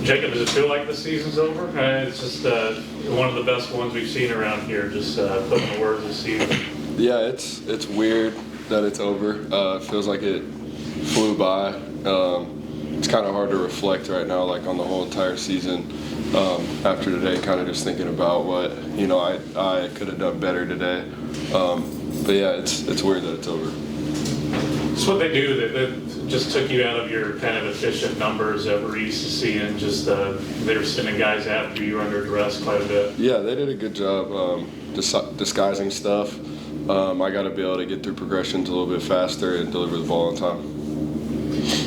Jacob, does it feel like the season's over? It's just one of the best ones we've seen around here, just putting the words of the season. Yeah, it's weird that it's over. It feels like it flew by. It's kind of hard to reflect right now, like on the whole entire season. After today, kind of just thinking about what I could have done better today. But yeah, it's weird that it's over. It's what they do that just took you out of your kind of efficient numbers that we're used to seeing. Just they were sending guys after you were under duress quite a bit. Yeah, they did a good job disguising stuff. I got to be able to get through progressions a little bit faster and deliver the ball on time.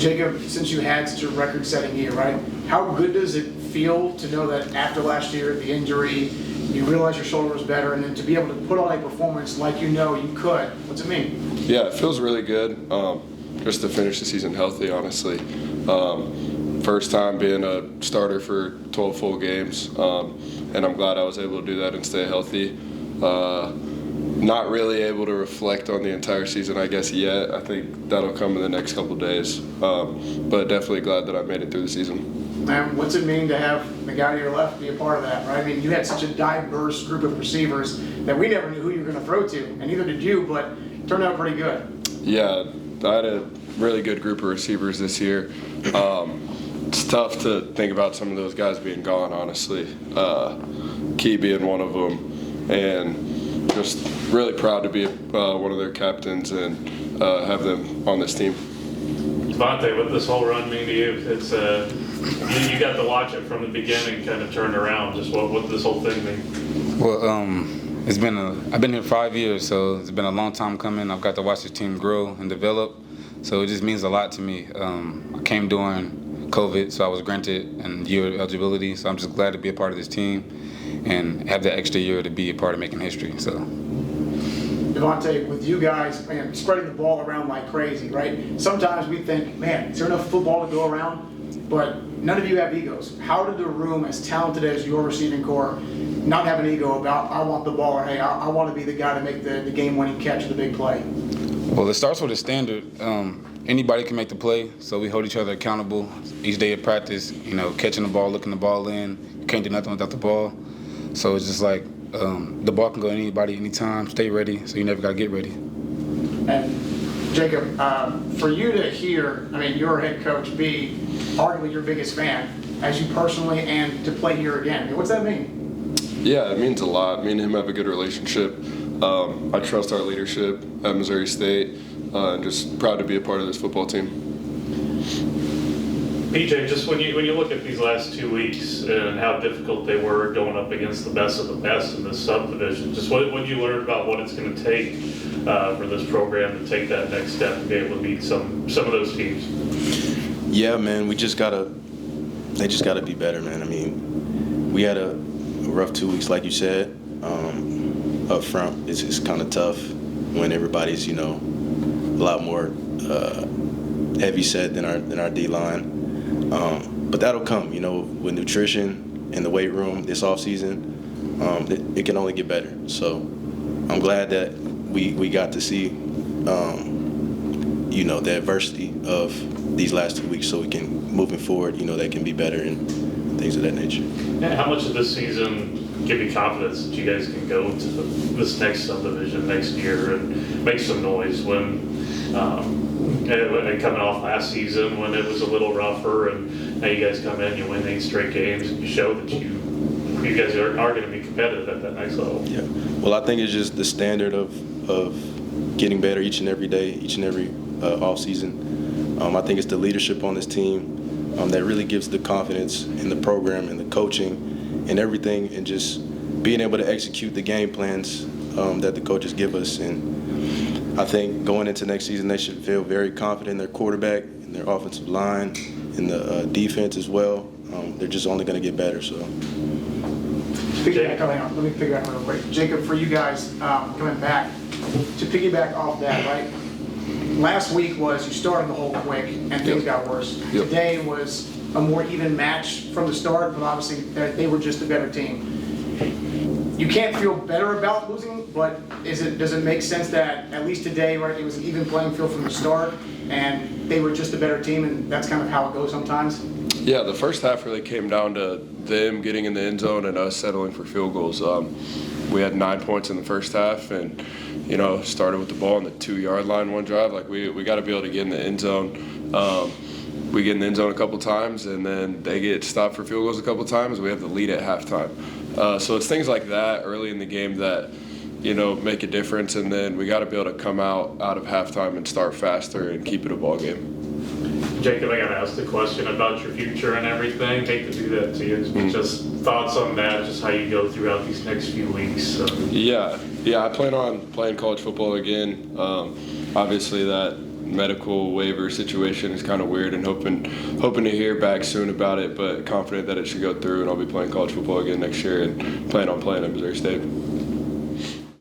Jacob, since you had such a record-setting year, right? How good does it feel to know that after last year, the injury, you realize your shoulder was better, and then to be able to put on a performance like you could? What's it mean? Yeah, it feels really good just to finish the season healthy, honestly. First time being a starter for 12 full games, and I'm glad I was able to do that and stay healthy. Not really able to reflect on the entire season, I guess, yet. I think that'll come in the next couple of days. But definitely glad that I made it through the season. Man, what's it mean to have the guy to your left be a part of that, right? I mean, you had such a diverse group of receivers that we never knew who you were going to throw to, and neither did you, but it turned out pretty good. Yeah, I had a really good group of receivers this year. It's tough to think about some of those guys being gone, honestly. Key being one of them, and just really proud to be one of their captains and have them on this team. Devontae, what this whole run mean to you? It's you got to watch it from the beginning, kind of turn around. Just what this whole thing mean? Well, I've been here 5 years, so it's been a long time coming. I've got to watch this team grow and develop, so it just means a lot to me. I came during COVID, so I was granted a year of eligibility, so I'm just glad to be a part of this team and have that extra year to be a part of making history. So, Devontae, with you guys, man, spreading the ball around like crazy, right? Sometimes we think, man, is there enough football to go around? But none of you have egos. How did the room, as talented as your receiving core, not have an ego about, I want the ball, or hey, I want to be the guy to make the game-winning catch or the big play? Well, it starts with a standard. Anybody can make the play, so we hold each other accountable each day of practice. Catching the ball, looking the ball in. You can't do nothing without the ball. So it's just like the ball can go to anybody, anytime. Stay ready, so you never got to get ready. And Jacob, for you to hear, your head coach be arguably your biggest fan, as you personally, and to play here again, what's that mean? Yeah, it means a lot. Me and him have a good relationship. I trust our leadership at Missouri State, and just proud to be a part of this football team. PJ, just when you look at these last 2 weeks and how difficult they were going up against the best of the best in this subdivision, just what did you learn about what it's going to take for this program to take that next step and be able to beat some of those teams? Yeah, man, they just gotta be better, man. We had a rough 2 weeks, like you said. Up front, it's kind of tough when everybody's, a lot more heavy set than our D-line. But that'll come, with nutrition in the weight room this offseason. It can only get better. So I'm glad that we got to see, the adversity of these last 2 weeks, so we can, moving forward, they can be better and things of that nature. And how much of this season give you confidence that you guys can go to this next subdivision next year and make some noise when coming off last season when it was a little rougher, and now you guys come in, you win 8 straight games, and you show that you guys are going to be competitive at that next level. Yeah. Well, I think it's just the standard of getting better each and every day, each and every off season. I think it's the leadership on this team that really gives the confidence in the program and the coaching and everything, and just being able to execute the game plans that the coaches give us. And I think going into next season, they should feel very confident in their quarterback, in their offensive line, in the defense as well. They're just only going to get better. So. Let me figure out real quick. Jacob, for you guys coming back, to piggyback off that, right? Last week was you started the hole quick and things got worse. Yep. Today was a more even match from the start, but obviously they were just a better team. You can't feel better about losing, but does it make sense that at least today, right, it was an even playing field from the start, and they were just a better team, and that's kind of how it goes sometimes? Yeah, the first half really came down to them getting in the end zone and us settling for field goals. We had 9 points in the first half, and started with the ball on the 2-yard line one drive. Like we got to be able to get in the end zone. We get in the end zone a couple times, and then they get stopped for field goals a couple times. We have the lead at halftime. So it's things like that early in the game that make a difference, and then we got to be able to come out of halftime and start faster and keep it a ball game. Jacob, I got to ask the question about your future and everything. Hate to do that to you. Just thoughts on that, just how you go throughout these next few weeks. Yeah, I plan on playing college football again. Obviously, that medical waiver situation is kind of weird, and hoping to hear back soon about it, but confident that it should go through, and I'll be playing college football again next year and plan on playing at Missouri State.